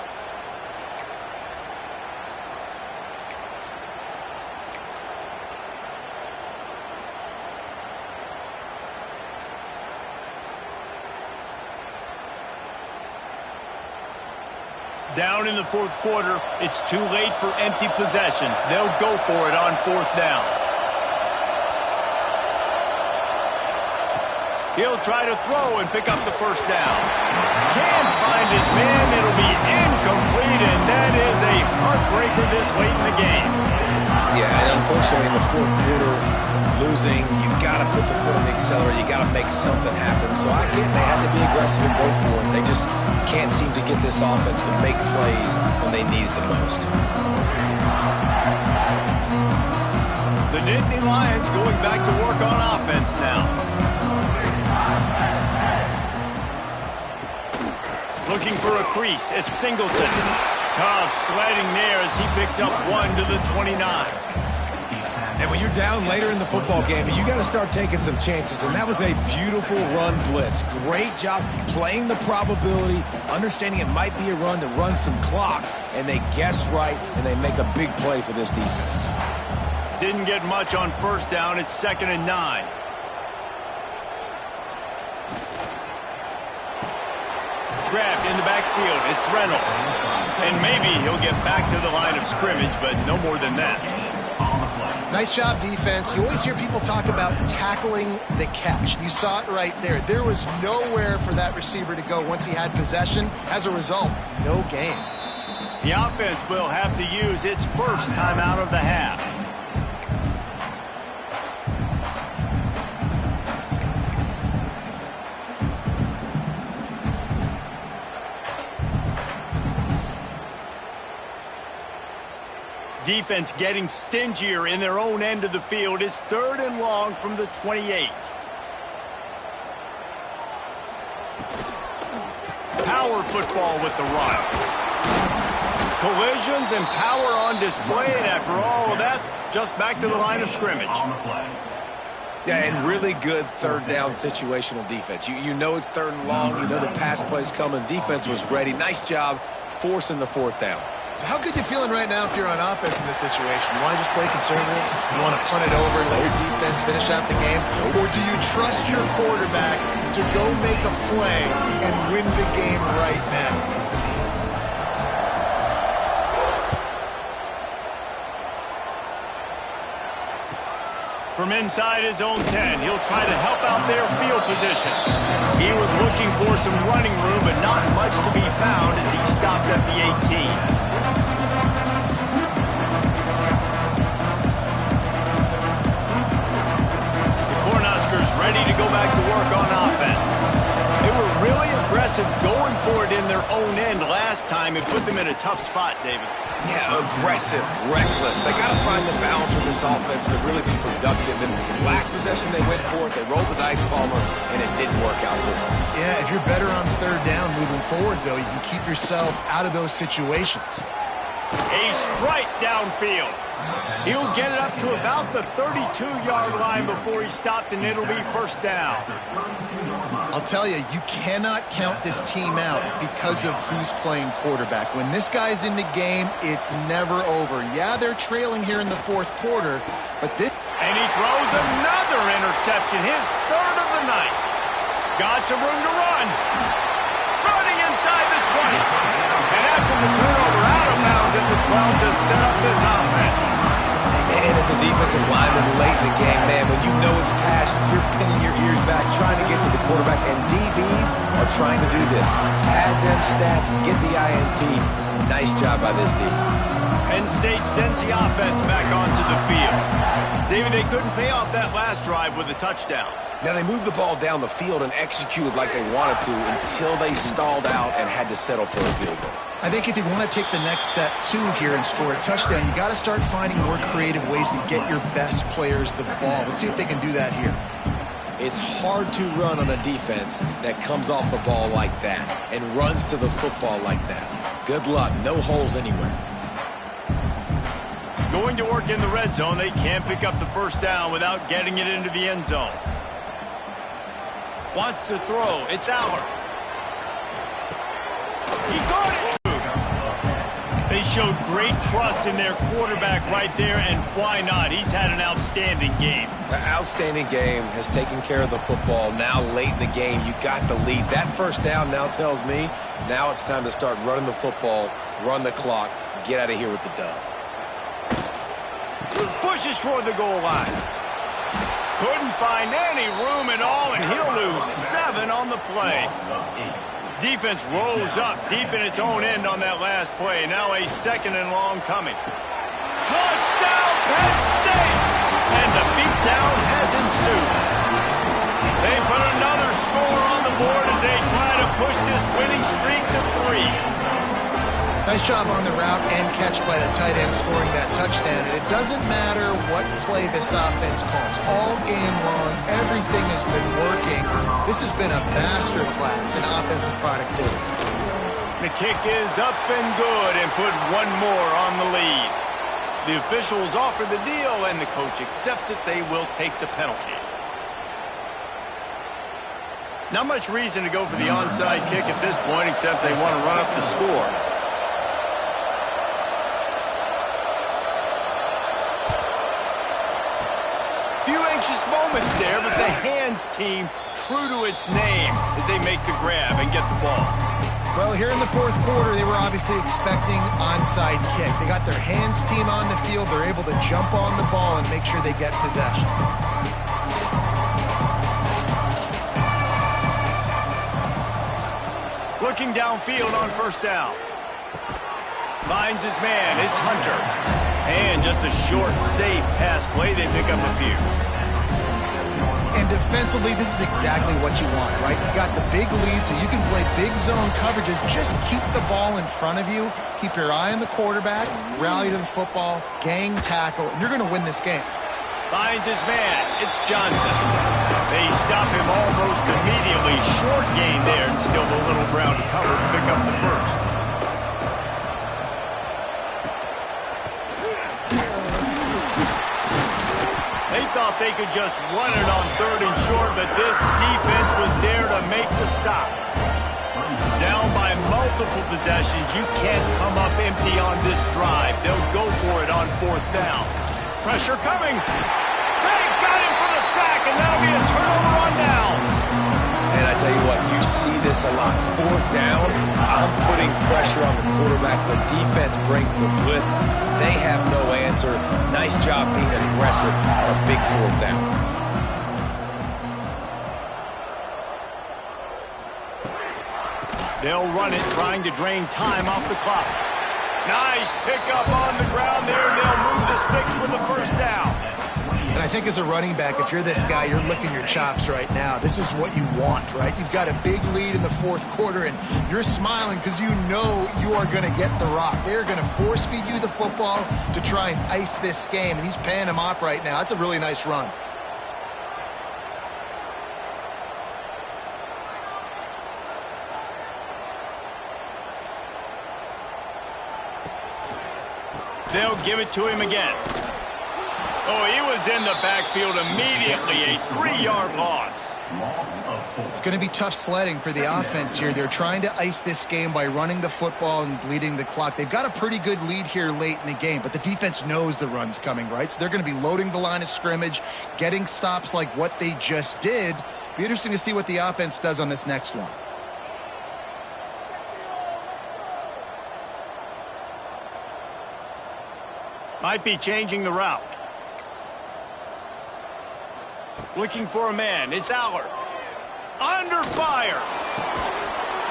Down in the fourth quarter, it's too late for empty possessions. They'll go for it on fourth down. He'll try to throw and pick up the first down. Can't find his man. It'll be incomplete, and that is a heartbreaker this late in the game. Yeah, and unfortunately in the fourth quarter, losing, you got to put the foot on the accelerator. You got to make something happen. So I get they had to be aggressive and go for it. They just can't seem to get this offense to make plays when they need it the most. The Nittany Lions going back to work on offense now. Looking for a crease. It's Singleton. Tough sledding there as he picks up 1 to the 29. And when you're down later in the football game, you got to start taking some chances. And that was a beautiful run blitz. Great job playing the probability, understanding it might be a run to run some clock. And they guess right, and they make a big play for this defense. Didn't get much on first down. It's 2nd and 9. Grabbed in the backfield. It's Reynolds. And maybe he'll get back to the line of scrimmage, but no more than that. Nice job, defense. You always hear people talk about tackling the catch. You saw it right there. There was nowhere for that receiver to go once he had possession. As a result, no gain. The offense will have to use its first timeout of the half. Defense getting stingier in their own end of the field. It's 3rd and long from the 28. Power football with the run. Collisions and power on display, and after all of that, just back to the line of scrimmage. Yeah, and really good 3rd down situational defense. You know it's 3rd and long. You know the pass play's coming. Defense was ready. Nice job forcing the 4th down. So how good you feeling right now if you're on offense in this situation? You want to just play conservative? You want to punt it over and let your defense finish out the game? Or do you trust your quarterback to go make a play and win the game right now? From inside his own 10, he'll try to help out their field position. He was looking for some running room, but not much to be found as he stopped at the 18. Ready to go back to work on offense. They were really aggressive going for it in their own end last time and put them in a tough spot, David. Yeah, aggressive, reckless. They got to find the balance with this offense to really be productive. And last possession they went for it. They rolled the dice, Palmer, and it didn't work out for them. Yeah, if you're better on 3rd down moving forward, though, you can keep yourself out of those situations. A strike downfield. He'll get it up to about the 32-yard line before he stopped, and it'll be 1st down. I'll tell you, you cannot count this team out because of who's playing quarterback. When this guy's in the game, it's never over. Yeah, they're trailing here in the 4th quarter, but this... And he throws another interception, his 3rd of the night. Got some room to run. Running inside the 20. And after the turnover, out of bounds at the 12 to set up this offense. And as a defensive lineman late in the game, man, when you know it's passion, you're pinning your ears back, trying to get to the quarterback, and DBs are trying to do this. Pad them stats, get the INT. Nice job by this D. Penn State sends the offense back onto the field. David, they couldn't pay off that last drive with a touchdown. Now, they moved the ball down the field and executed like they wanted to until they stalled out and had to settle for a field goal. I think if you want to take the next step, too, here and score a touchdown, you got to start finding more creative ways to get your best players the ball. Let's see if they can do that here. It's hard to run on a defense that comes off the ball like that and runs to the football like that. Good luck. No holes anywhere. Going to work in the red zone, they can't pick up the 1st down without getting it into the end zone. Wants to throw. It's Aller. He got it. They showed great trust in their quarterback right there, and why not? He's had an outstanding game. An outstanding game, has taken care of the football. Now late in the game, you got the lead. That 1st down now tells me now it's time to start running the football, run the clock, get out of here with the dub. Pushes toward the goal line. Couldn't find any room at all, and he'll lose 7 on the play. Defense rolls up deep in its own end on that last play. Now a 2nd and long coming. Touchdown, Penn State! And the beatdown has ensued. They put another score on the board as they try to push this winning streak to 3. Nice job on the route and catch by the tight end scoring that touchdown. And it doesn't matter what play this offense calls. All game long, everything has been working. This has been a masterclass in offensive productivity. The kick is up and good and put one more on the lead. The officials offer the deal and the coach accepts it. They will take the penalty. Not much reason to go for the onside kick at this point except they want to run up the score. Few anxious moments there, but the hands team true to its name as they make the grab and get the ball. Well, here in the fourth quarter, they were obviously expecting onside kick. They got their hands team on the field. They're able to jump on the ball and make sure they get possession. Looking downfield on first down. Finds his man. It's Hunter. And just a short, safe pass play. They pick up a few. And defensively, this is exactly what you want, right? You got the big lead, so you can play big zone coverages. Just keep the ball in front of you. Keep your eye on the quarterback. Rally to the football. Gang tackle. And you're going to win this game. Finds his man. It's Johnson. They stop him almost immediately. Short gain there, and still a little ground to cover to pick up the first. They thought they could just run it on third and short, but this defense was there to make the stop. Down by multiple possessions. You can't come up empty on this drive. They'll go for it on fourth down. Pressure coming. They got him for the sack, and that'll be a turnover on downs. And I tell you what, you see this a lot. Fourth down, I'm putting pressure on the quarterback. The defense brings the blitz. They have no answer. Nice job being aggressive on a big fourth down. They'll run it, trying to drain time off the clock. Nice pickup on the ground there, and they'll move the sticks with the first down. And I think as a running back, if you're this guy, you're licking your chops right now. This is what you want, right? You've got a big lead in the fourth quarter, and you're smiling because you know you are going to get the rock. They're going to force feed you the football to try and ice this game, and he's paying him off right now. That's a really nice run. They'll give it to him again. Oh, he was in the backfield immediately. A 3-yard loss. It's going to be tough sledding for the offense here. They're trying to ice this game by running the football and bleeding the clock. They've got a pretty good lead here late in the game, but the defense knows the run's coming, right? So they're going to be loading the line of scrimmage, getting stops like what they just did. Be interesting to see what the offense does on this next one. Might be changing the route. Looking for a man. It's Allard. Under fire.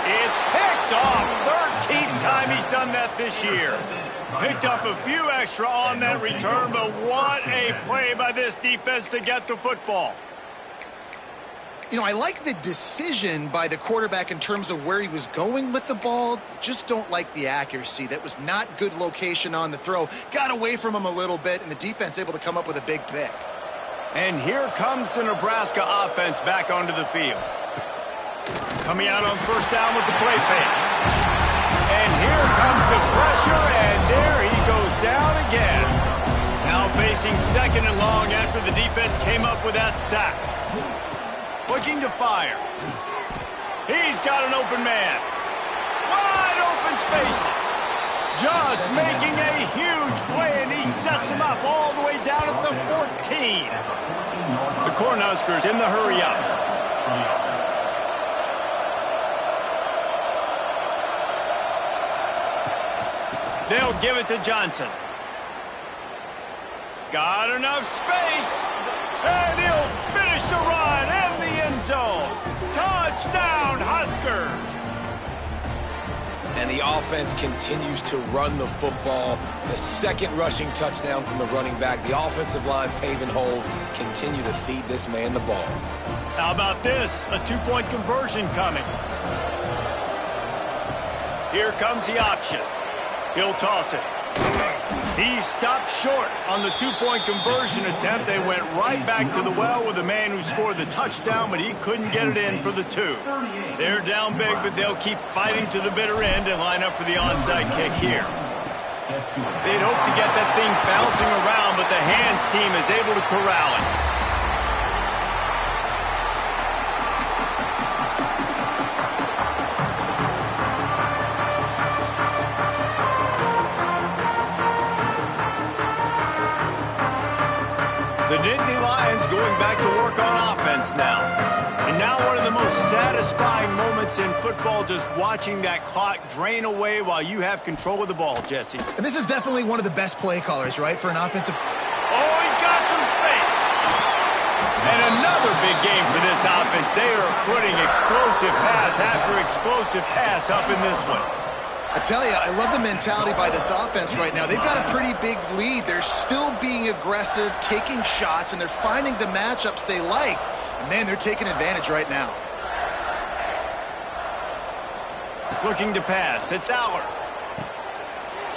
It's picked off. 13th time he's done that this year. Picked up a few extra on that return, but what a play by this defense to get the football. You know, I like the decision by the quarterback in terms of where he was going with the ball. Just don't like the accuracy. That was not good location on the throw. Got away from him a little bit, and the defense able to come up with a big pick. And here comes the Nebraska offense back onto the field. Coming out on first down with the play fake. And here comes the pressure, and there he goes down again. Now facing second and long after the defense came up with that sack. Looking to fire. He's got an open man. Wide open spaces. Just making a huge play, and he sets him up all the way down at the 14. The Cornhuskers in the hurry up. They'll give it to Johnson. Got enough space. And he'll finish the run in the end zone. Touchdown, Huskers. And the offense continues to run the football. The second rushing touchdown from the running back. The offensive line paving holes. Continue to feed this man the ball. How about this? A two-point conversion coming. Here comes the option. He'll toss it. He stopped short on the two-point conversion attempt. They went right back to the well with the man who scored the touchdown, but he couldn't get it in for the two. They're down big, but they'll keep fighting to the bitter end and line up for the onside kick here. They'd hope to get that thing bouncing around, but the hands team is able to corral it. The Nittany Lions going back to work on offense now. And now one of the most satisfying moments in football, just watching that clock drain away while you have control of the ball, Jesse. And this is definitely one of the best play callers, right, for an offensive... Oh, he's got some space. And another big game for this offense. They are putting explosive pass after explosive pass up in this one. I tell you, I love the mentality by this offense right now. They've got a pretty big lead. They're still being aggressive, taking shots, and they're finding the matchups they like. And, man, they're taking advantage right now. Looking to pass. It's Aller.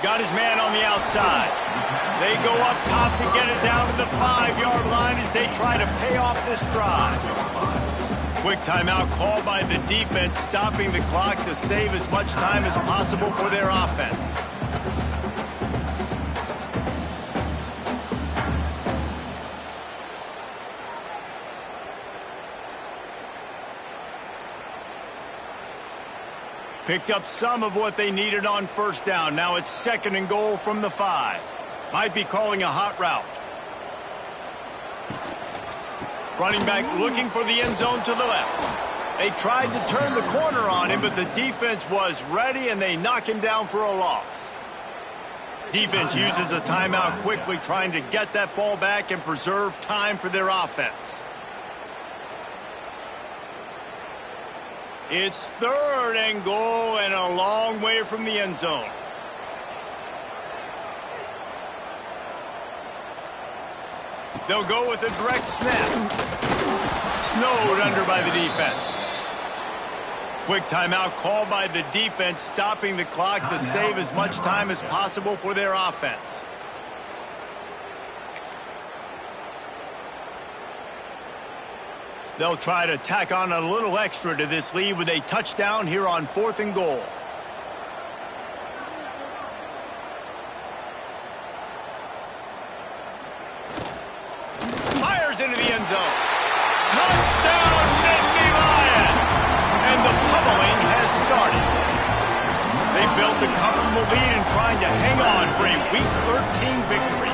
Got his man on the outside. They go up top to get it down to the 5-yard line as they try to pay off this drive. Quick timeout called by the defense, stopping the clock to save as much time as possible for their offense. Picked up some of what they needed on first down. Now it's 2nd and goal from the 5. Might be calling a hot route. Running back looking for the end zone to the left. They tried to turn the corner on him, but the defense was ready, and they knock him down for a loss. Defense uses a timeout quickly, trying to get that ball back and preserve time for their offense. It's 3rd and goal and a long way from the end zone. They'll go with a direct snap. Snowed under by the defense. Quick timeout called by the defense, stopping the clock to save as much time as possible for their offense. They'll try to tack on a little extra to this lead with a touchdown here on 4th and goal. Into the end zone. Touchdown, Nittany Lions! And the pummeling has started. They built a comfortable lead and trying to hang on for a Week 13 victory.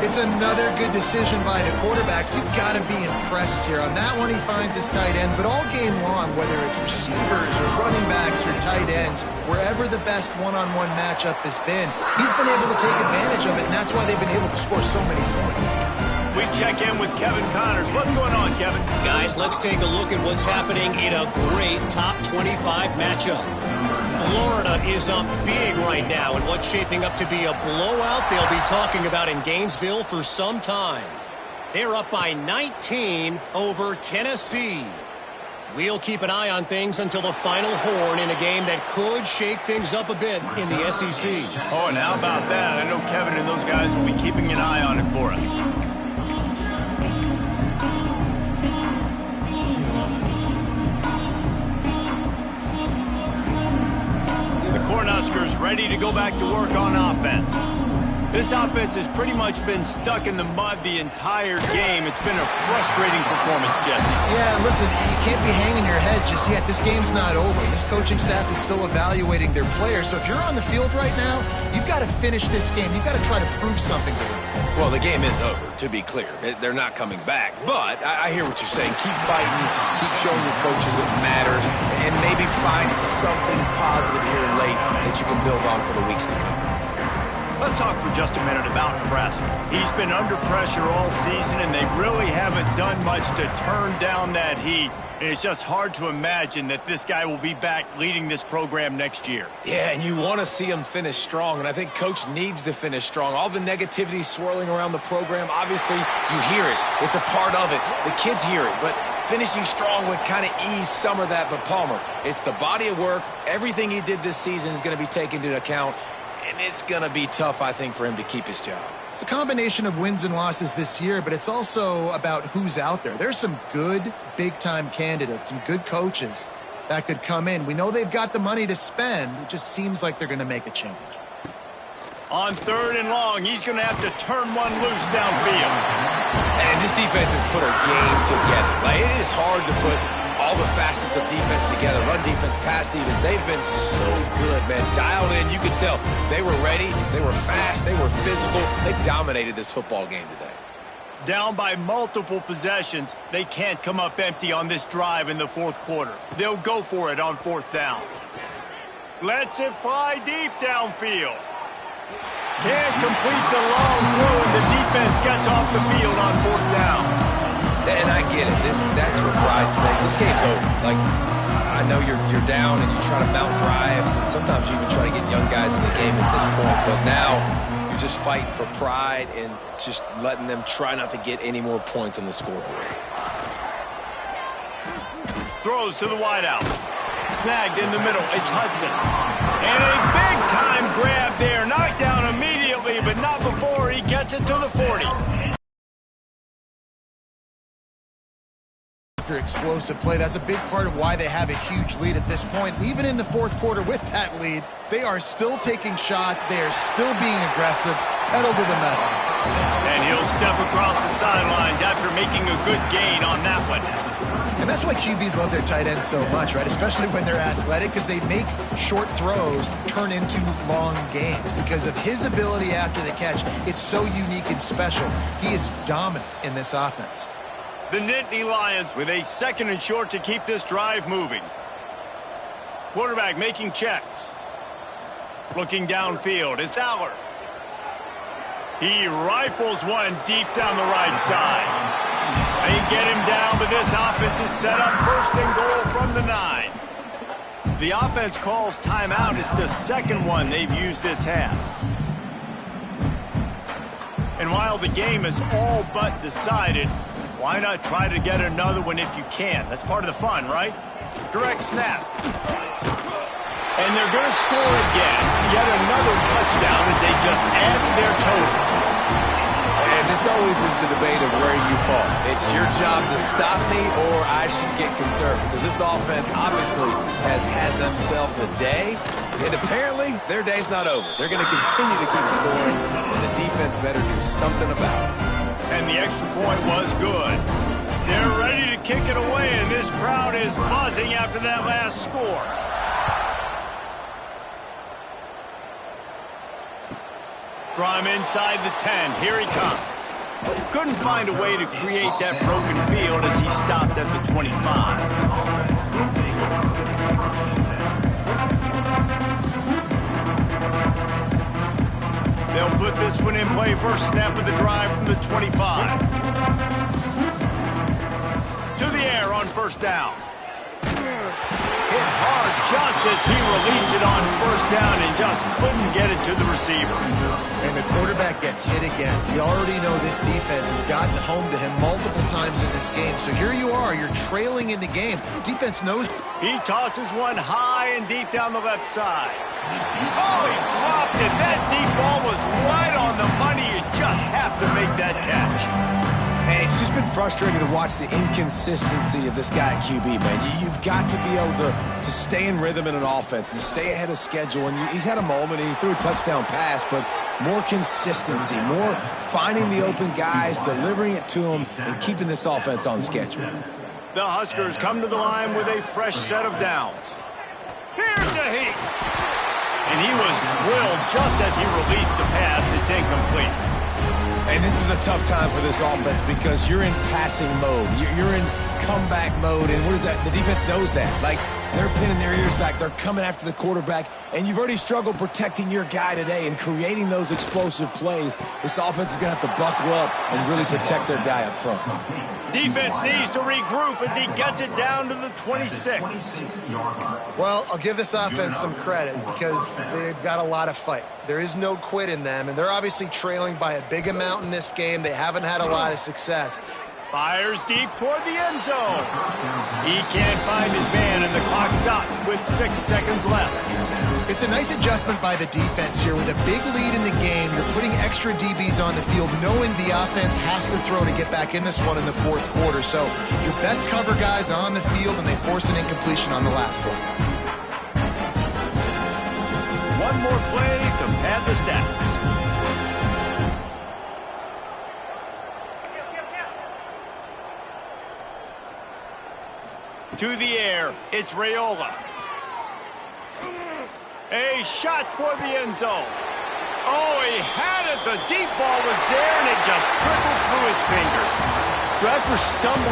It's another good decision by the quarterback. You've got to be impressed here. On that one, he finds his tight end, but all game long, whether it's receivers or running backs or tight ends, wherever the best one-on-one matchup has been, he's been able to take advantage of it, and that's why they've been able to score so many points. We check in with Kevin Connors. What's going on, Kevin? Guys, let's take a look at what's happening in a great top 25 matchup. Florida is up big right now in what's shaping up to be a blowout they'll be talking about in Gainesville for some time. They're up by 19 over Tennessee. We'll keep an eye on things until the final horn in a game that could shake things up a bit in the SEC. Oh, and how about that? I know Kevin and those guys will be keeping an eye on it for us. Cornhuskers ready to go back to work on offense. This offense has pretty much been stuck in the mud the entire game. It's been a frustrating performance, Jesse. Yeah, listen, you can't be hanging your head just yet. This game's not over. This coaching staff is still evaluating their players. So if you're on the field right now, you've got to finish this game. You've got to try to prove something to them. Well, the game is over, to be clear. They're not coming back. But I hear what you're saying. Keep fighting. Keep showing your coaches it matters. And maybe find something positive here late that you can build on for the weeks to come. Let's talk for just a minute about Nebraska. He's been under pressure all season, and they really haven't done much to turn down that heat. And it's just hard to imagine that this guy will be back leading this program next year. Yeah, and you want to see him finish strong, and I think Coach needs to finish strong. All the negativity swirling around the program, obviously, you hear it. It's a part of it. The kids hear it, but finishing strong would kind of ease some of that. But Palmer, it's the body of work. Everything he did this season is going to be taken into account. and it's going to be tough, I think, for him to keep his job. It's a combination of wins and losses this year, but it's also about who's out there. There's some good big-time candidates, some good coaches that could come in. We know they've got the money to spend. It just seems like they're going to make a change. On 3rd and long, he's going to have to turn one loose downfield. And this defense has put a game together. Like, it is hard to put all the facets of defense together. Run defense, pass defense. They've been so good, man. Dialed in, you could tell. They were ready. They were fast. They were physical. They dominated this football game today. Down by multiple possessions, they can't come up empty on this drive in the 4th quarter. They'll go for it on 4th down. Lets it fly deep downfield. Can't complete the long throw, and the defense gets off the field on 4th down. And I get it. That's for pride's sake. This game's over. Like, I know you're down and you try to mount drives, and sometimes you even try to get young guys in the game at this point. But now you're just fighting for pride and just letting them try not to get any more points on the scoreboard. Throws to the wideout. Snagged in the middle. It's Hudson. And a big-time grab there. Knocked down immediately, but not before he gets it to the 40. After explosive play, that's a big part of why they have a huge lead at this point. And even in the 4th quarter with that lead, they are still taking shots. They are still being aggressive. Pedal to the metal. And he'll step across the sidelines after making a good gain on that one. And that's why QBs love their tight ends so much, right? Especially when they're athletic, because they make short throws turn into long gains. Because of his ability after the catch, it's so unique and special. He is dominant in this offense. The Nittany Lions with a 2nd and short to keep this drive moving. Quarterback making checks. Looking downfield, it's Aller. He rifles one deep down the right side. They get him down, but this offense is set up 1st and goal from the 9. The offense calls timeout. It's the 2nd one they've used this half. And while the game is all but decided, why not try to get another one if you can? That's part of the fun, right? Direct snap. And they're going to score again. Yet another touchdown as they just add to their total. And this always is the debate of where you fall. It's your job to stop me or I should get conservative. Because this offense obviously has had themselves a day. And apparently their day's not over. They're going to continue to keep scoring. And the defense better do something about it. And the extra point was good. They're ready to kick it away, and this crowd is buzzing after that last score. From inside the 10, here he comes. Couldn't find a way to create that broken field as he stopped at the 25. They'll put this one in play. First snap of the drive from the 25. To the air on 1st down. Hit hard just as he released it on 1st down and just couldn't get it to the receiver. And the quarterback gets hit again. We already know this defense has gotten home to him multiple times in this game. So here you are. You're trailing in the game. Defense knows. He tosses one high and deep down the left side. Oh, he dropped it. That deep ball was right on the money. You just have to make that catch. And it's just been frustrating to watch the inconsistency of this guy at QB, man. You've got to be able to stay in rhythm in an offense and stay ahead of schedule. And he's had a moment, and he threw a touchdown pass, but more consistency, more finding the open guys, delivering it to them, and keeping this offense on schedule. The Huskers come to the line with a fresh set of downs. Here's a heat. And he was drilled just as he released the pass. It's incomplete. And this is a tough time for this offense because you're in passing mode. You're in comeback mode. And what is that? The defense knows that. Like, they're pinning their ears back. They're coming after the quarterback. And you've already struggled protecting your guy today and creating those explosive plays. This offense is going to have to buckle up and really protect their guy up front. Defense needs to regroup as he gets it down to the 26. Well, I'll give this offense some credit because they've got a lot of fight. There is no quit in them, and they're obviously trailing by a big amount in this game. They haven't had a lot of success. Fires deep toward the end zone. He can't find his man, and the clock stops with 6 seconds left. It's a nice adjustment by the defense here. With a big lead in the game, you're putting extra DBs on the field, knowing the offense has to throw to get back in this one in the fourth quarter. So your best cover guys on the field, and they force an incompletion on the last one. One more play to pad the stats. To the air, it's Raiola. A shot toward the end zone. Oh, he had it. The deep ball was there, and it just trickled through his fingers. So after stumbling